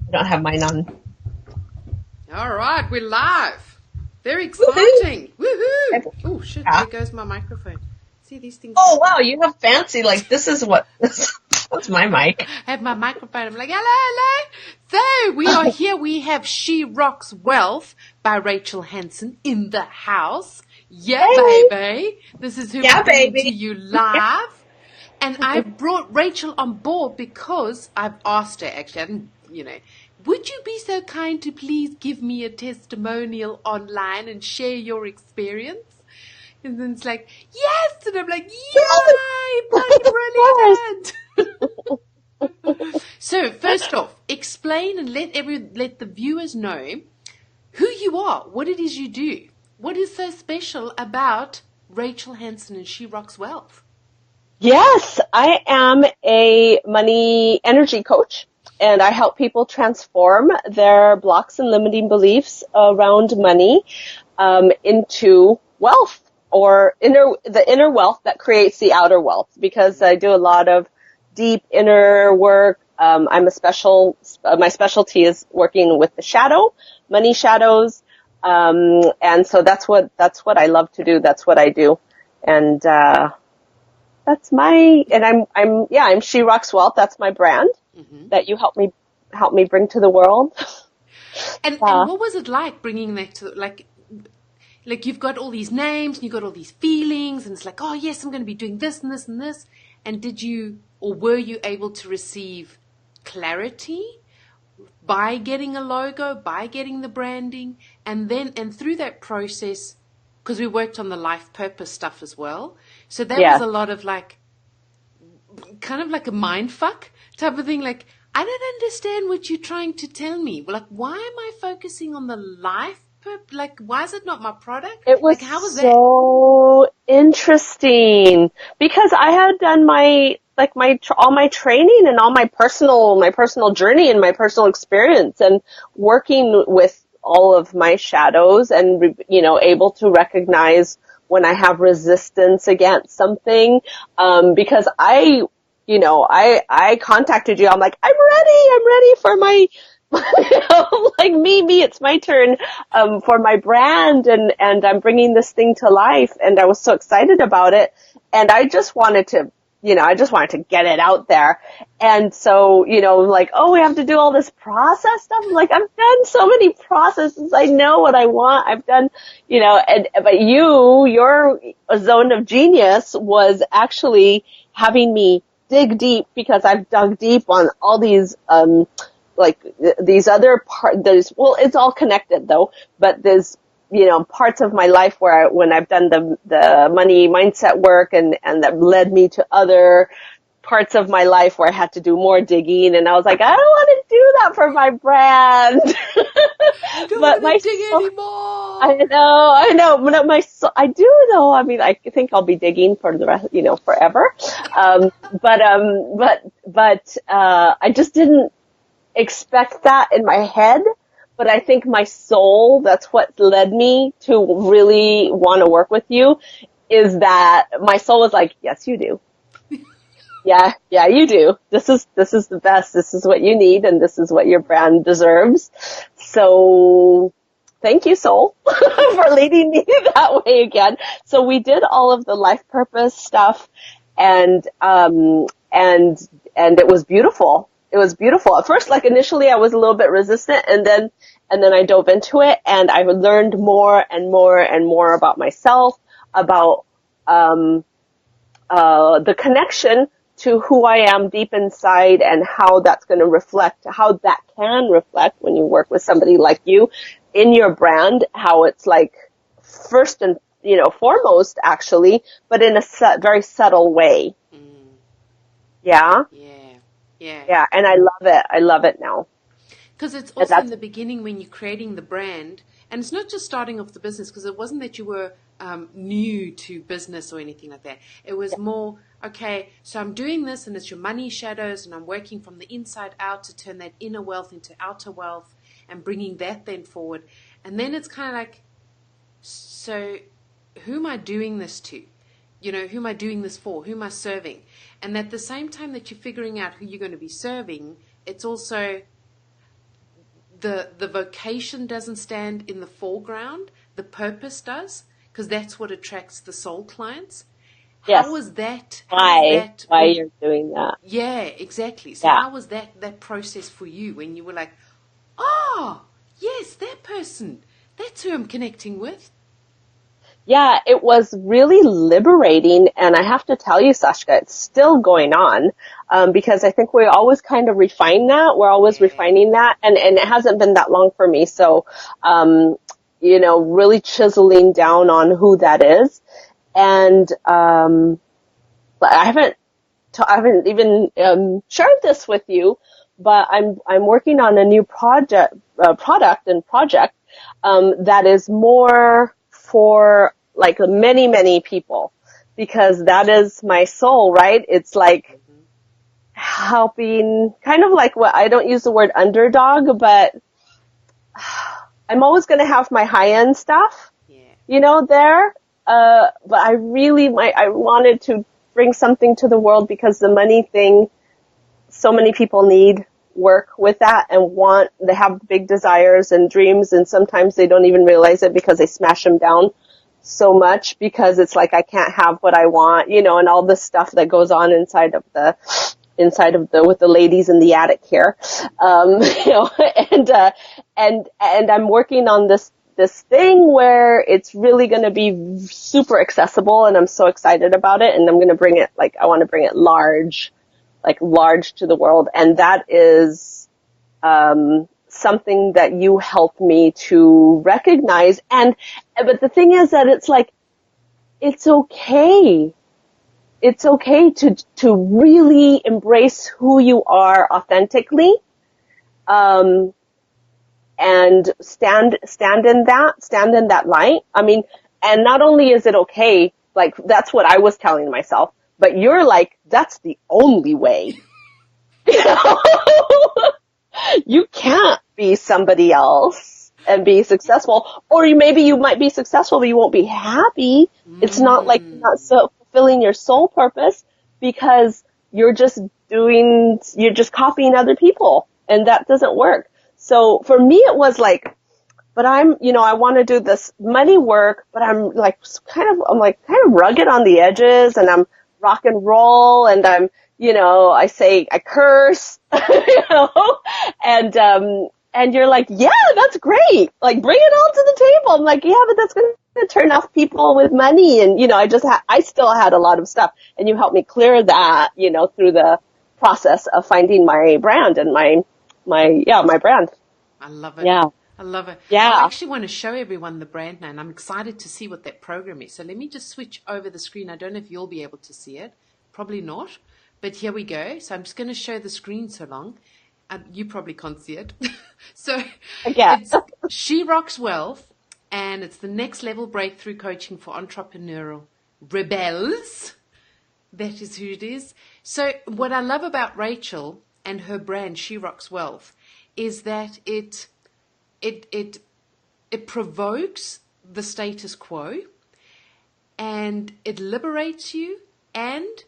I don't have mine on. All right, we're live. Very Woohoo! exciting. Woohoo! Oh, shit, Yeah. there goes my microphone. See, these things Oh happen. wow, you have fancy, like this is what, that's my mic. I have my microphone. I'm like, hello, hello. So, we are here. We have She Rocks Wealth by Rachel Hansen in the house. Yeah, Hey! baby. This is who we're Yeah, bringing to baby. you live. And I've brought Rachel on board because I've asked her, actually, I didn't, would you be so kind to please give me a testimonial online and share your experience? And then it's like, yes! And I'm like, yay! Bloody brilliant! So, first off, explain and let the viewers know who you are, what it is you do. What is so special about Rachel Hansen and She Rocks Wealth? Yes, I am a money energy coach, and I help people transform their blocks and limiting beliefs around money into wealth, or the inner wealth that creates the outer wealth, because I do a lot of deep inner work. My specialty is working with the shadow, money shadows. And so that's what I love to do. That's what I do. And, I'm She Rocks Wealth. That's my brand that you help me bring to the world. And what was it like bringing that to, like you've got all these names and you've got all these feelings and it's like, oh yes, I'm going to be doing this and this and this. And did you, or were you able to receive clarity by getting a logo, by getting the branding, and through that process, because we worked on the life purpose stuff as well. So that was Yeah. a lot of like, kind of like a mind fuck type of thing. Like, I don't understand what you're trying to tell me. Like, why am I focusing on the life? Like, why is it not my product? It was Like, how was that? so interesting because I had done all my training and all my personal journey and my personal experience, and working with all of my shadows, and able to recognize when I have resistance against something, because I contacted you. I'm like, I'm ready for my like me, it's my turn, for my brand, and I'm bringing this thing to life, and I was so excited about it, and I just wanted to, get it out there. And so, like, oh, we have to do all this process stuff. I'm like, I've done so many processes. I know what I want. I've done, but your zone of genius was actually having me dig deep, because I've dug deep on all these, like these other it's all connected though, but there's, parts of my life where when I've done the money mindset work, and that led me to other parts of my life where I had to do more digging, and I was like, I don't want to do that for my brand. I don't But want my to dig soul, anymore. I know, but my soul, I do though. I mean, I think I'll be digging for the rest, forever. But I just didn't expect that in my head, but I think my soul, that's what led me to really want to work with you, is that my soul was like, yes, you do. Yeah, you do. This is the best. This is what you need, and this is what your brand deserves. So thank you, soul, for leading me that way again. So we did all of the life purpose stuff, and it was beautiful. It was beautiful. At first, like initially I was a little bit resistant, and then I dove into it, and I learned more and more and more about myself, about the connection to who I am deep inside, and how that can reflect when you work with somebody like you in your brand, how it's like first and, foremost actually, but in a very subtle way. Yeah. Yeah, yeah. Yeah. And I love it. I love it now. Because it's And also in that's, the beginning when you're creating the brand, and it's not just starting off the business, because it wasn't that you were new to business or anything like that. It was more, okay, so I'm doing this, and it's your money shadows, and I'm working from the inside out to turn that inner wealth into outer wealth, and bringing that then forward. And then it's kind of like, so who am I doing this to? Who am I doing this for? Who am I serving? And at the same time that you're figuring out who you're going to be serving, it's also the vocation doesn't stand in the foreground, the purpose does, because that's what attracts the soul clients. Yes. How was that? Why you're doing that? Yeah, exactly. So how was that process for you when you were like, oh, yes, that person, that's who I'm connecting with? Yeah, it was really liberating, and I have to tell you, Sashka, it's still going on, because I think we always kind of refine that. We're always refining that, and it hasn't been that long for me. So, really chiseling down on who that is. And, but I haven't even, shared this with you, but I'm working on a new product, that is more for like many, many people, because that is my soul, right? It's like helping, kind of like what, I don't use the word underdog, but I'm always going to have my high-end stuff, there. But I wanted to bring something to the world, because the money thing, so many people need work with that and they have big desires and dreams, and sometimes they don't even realize it because they smash them down so much, because it's like, I can't have what I want, and all this stuff that goes on inside of with the ladies in the attic here. And I'm working on this thing where it's really going to be super accessible, and I'm so excited about it, and I'm going to bring it, I want to bring it large to the world. And that is, something that you help me to recognize. But the thing is that it's like, it's okay. It's okay to really embrace who you are authentically, and stand in that light. I mean, and not only is it okay, that's what I was telling myself, but you're like, that's the only way. You can't be somebody else and be successful, or maybe you might be successful, but you won't be happy. It's not like you're not so fulfilling your soul purpose, because you're just copying other people, and that doesn't work. So for me, it was like, but I want to do this money work, but I'm kind of rugged on the edges, and I'm rock and roll, and I'm, I curse, and you're like, yeah, that's great. Like, bring it all to the table. I'm like, yeah, but that's going to turn off people with money. And, I still had a lot of stuff, and you helped me clear that, through the process of finding my brand and my brand. I love it. Yeah. I love it. Yeah. I actually want to show everyone the brand now, and I'm excited to see what that program is. So let me just switch over the screen. I don't know if you'll be able to see it. Probably not. But here we go. So I'm just going to show the screen so long. You probably can't see it. So it's She Rocks Wealth, and it's the next level breakthrough coaching for entrepreneurial rebels. That is who it is. So what I love about Rachel and her brand, She Rocks Wealth, is that it provokes the status quo, and it liberates you, and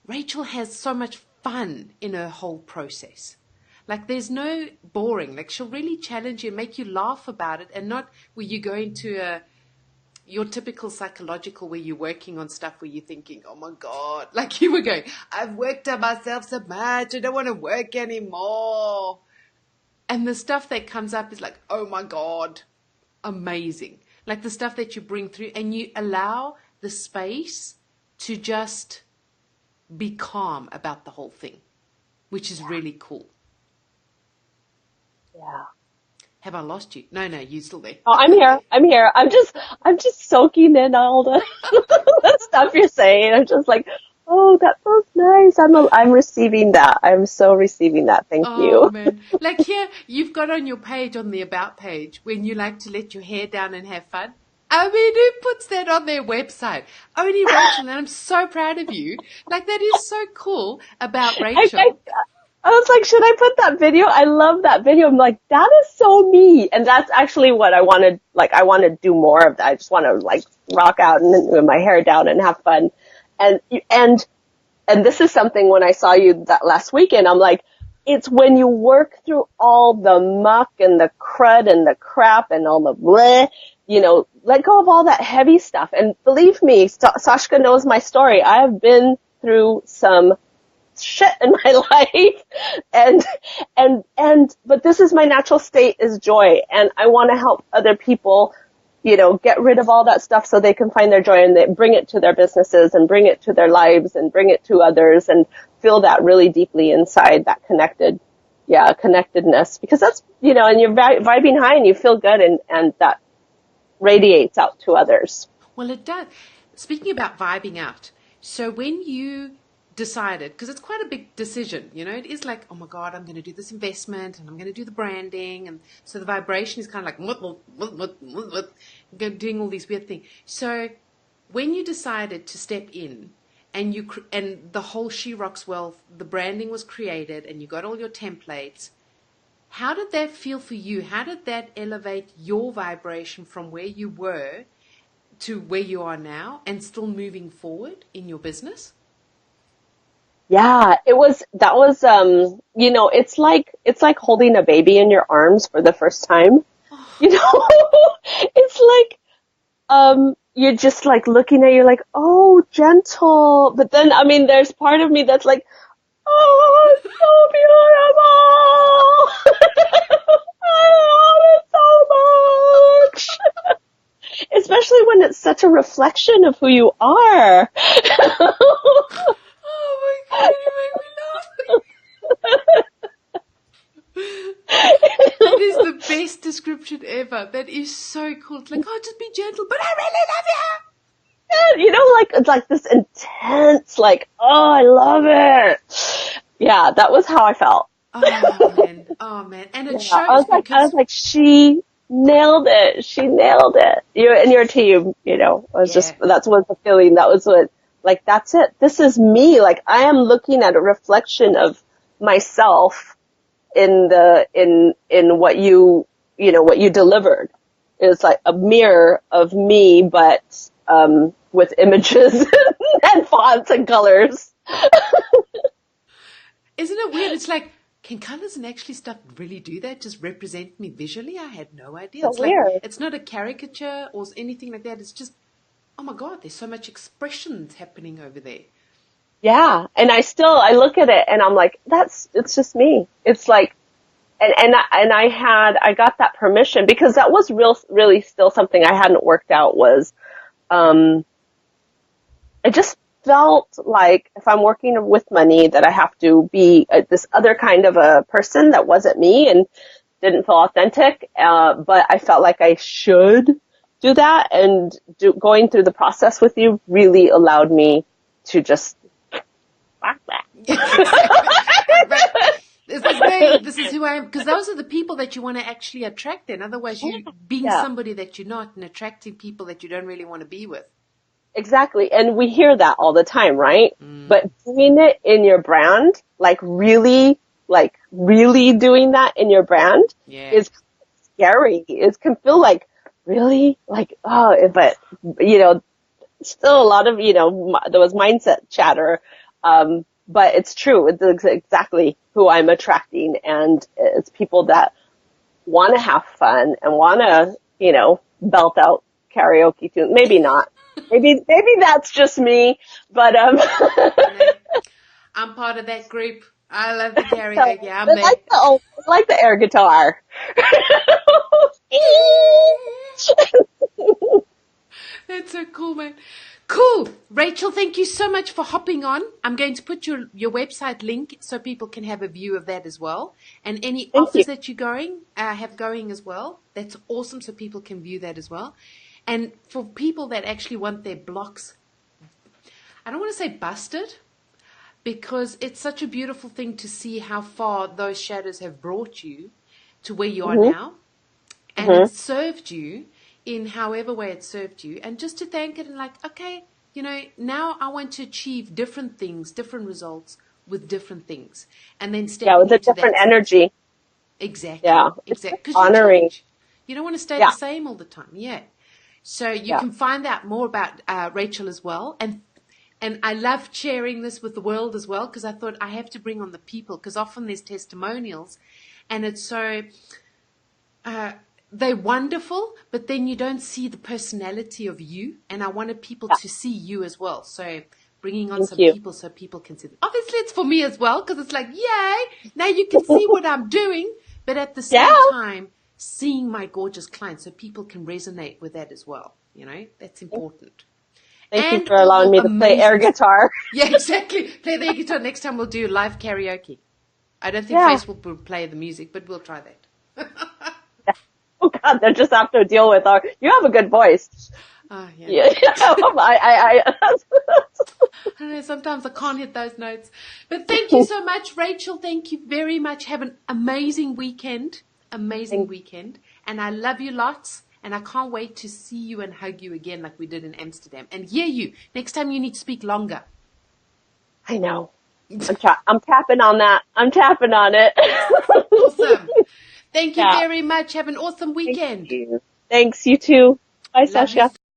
Rachel has so much fun in her whole process. Like, there's no boring. Like, she'll really challenge you, make you laugh about it, and not where you go into your typical psychological where you're working on stuff where you're thinking, oh my God, like you were going, I've worked on myself so much, I don't want to work anymore. And the stuff that comes up is like, oh my God, amazing. Like the stuff that you bring through, and you allow the space to just be calm about the whole thing, which is really cool. Yeah. Have I lost you? No, you're still there. Oh, I'm here. I'm just soaking in all the stuff you're saying. I'm just like, oh, that feels nice. I'm receiving that. I'm so receiving that. Thank you. Oh, man. Like here, you've got on your page, on the About page, when you like to let your hair down and have fun. I mean, who puts that on their website? Only Rachel, and I'm so proud of you. Like, that is so cool about Rachel. I was like, should I put that video? I love that video. I'm like, that is so me. And that's actually what I wanted. Like, I want to do more of that. I just want to like rock out with my hair down and have fun. And this is something when I saw you that last weekend, I'm like, it's when you work through all the muck and the crud and the crap and all the bleh, let go of all that heavy stuff. And believe me, Sashka knows my story. I have been through some shit in my life, but this is my natural state, is joy. And I want to help other people, get rid of all that stuff so they can find their joy, and they bring it to their businesses and bring it to their lives and bring it to others and feel that really deeply inside, that connectedness, because that's, and you're vibing high and you feel good, and that radiates out to others. Well, it does. Speaking about vibing out, so when you decided, because it's quite a big decision, it is like, oh my God, I'm going to do this investment and I'm going to do the branding. And so the vibration is kind of like, doing all these weird things. So when you decided to step in and the whole She Rocks Wealth, the branding was created and you got all your templates, how did that feel for you? How did that elevate your vibration from where you were to where you are now and still moving forward in your business? Yeah, it's like holding a baby in your arms for the first time. It's like, you're just like looking at, you're like, oh, gentle. But then, there's part of me that's like, oh, it's so beautiful. I love it so much. Especially when it's such a reflection of who you are. Oh my God, you make me laugh. That is the best description ever. That is so cool. It's like, oh, just be gentle, but I really love you. It's like this intense, like, oh, I love it. Yeah, that was how I felt. Oh man. And it shows I was like, she nailed it. She nailed it. You and your team, that's what the feeling. That was what, like, that's it. This is me. Like, I am looking at a reflection of myself in what you delivered. It's like a mirror of me, but, with images and fonts and colors. Isn't it weird? It's like, can colors and actually stuff really do that? Just represent me visually? I had no idea. It's weird. Like, it's not a caricature or anything like that. It's just, oh my God, there's so much expressions happening over there. Yeah. And I look at it and I'm like, it's just me. It's like, I got that permission, because that was really still something I hadn't worked out, was, I just felt like if I'm working with money that I have to be this other kind of a person that wasn't me and didn't feel authentic. But I felt like I should do that, and going through the process with you really allowed me to just This is who I am, because those are the people that you want to actually attract. Then otherwise you're being somebody that you're not and attracting people that you don't really want to be with. Exactly. And we hear that all the time, right? But doing it in your brand, like really doing that in your brand is scary. It can feel like, really? Like, oh, but, still a lot of, there was mindset chatter. But it's true. It's exactly who I'm attracting. And it's people that want to have fun and want to, belt out karaoke tunes. Maybe not. Maybe that's just me, but I'm part of that group. I love the karaoke. I'm there. Like the air guitar. That's so cool, man. Cool. Rachel, thank you so much for hopping on. I'm going to put your website link so people can have a view of that as well. And any offers that you have going as well. That's awesome, so people can view that as well. And for people that actually want their blocks, I don't want to say busted, because it's such a beautiful thing to see how far those shadows have brought you to where you are now. And it served you in however way it served you. And just to thank it and like, okay, now I want to achieve different things, different results with different things. And then step with a different energy. Exactly. Yeah. Exactly. Because honoring. You don't want to stay the same all the time. Yeah. So you can find out more about Rachel as well. And And I love sharing this with the world as well, because I thought I have to bring on the people, because often there's testimonials and it's so, they're wonderful, but then you don't see the personality of you. And I wanted people to see you as well. So bringing on Thank some you. people so people can see them. Obviously it's for me as well, because it's like, yay, now you can see what I'm doing. But at the same time, seeing my gorgeous clients so people can resonate with that as well. You know, that's important. Thank you And for allowing all me to play air amazing- guitar. Yeah, exactly. Play the air guitar. Next time we'll do live karaoke. I don't think Yeah. Facebook will play the music, but we'll try that. Oh God, they just have to deal with you have a good voice. Oh, yeah. Yeah. I I don't know, sometimes I can't hit those notes. But thank you so much, Rachel. Thank you very much. Have an amazing weekend. Amazing weekend. And I love you lots. And I can't wait to see you and hug you again like we did in Amsterdam. And hear you. Next time you need to speak longer. I know. I'm tapping on that. I'm tapping on it. Awesome. Thank you Yeah. very much. Have an awesome weekend. Thank you. Thanks, you too. Bye, Love you Sashka.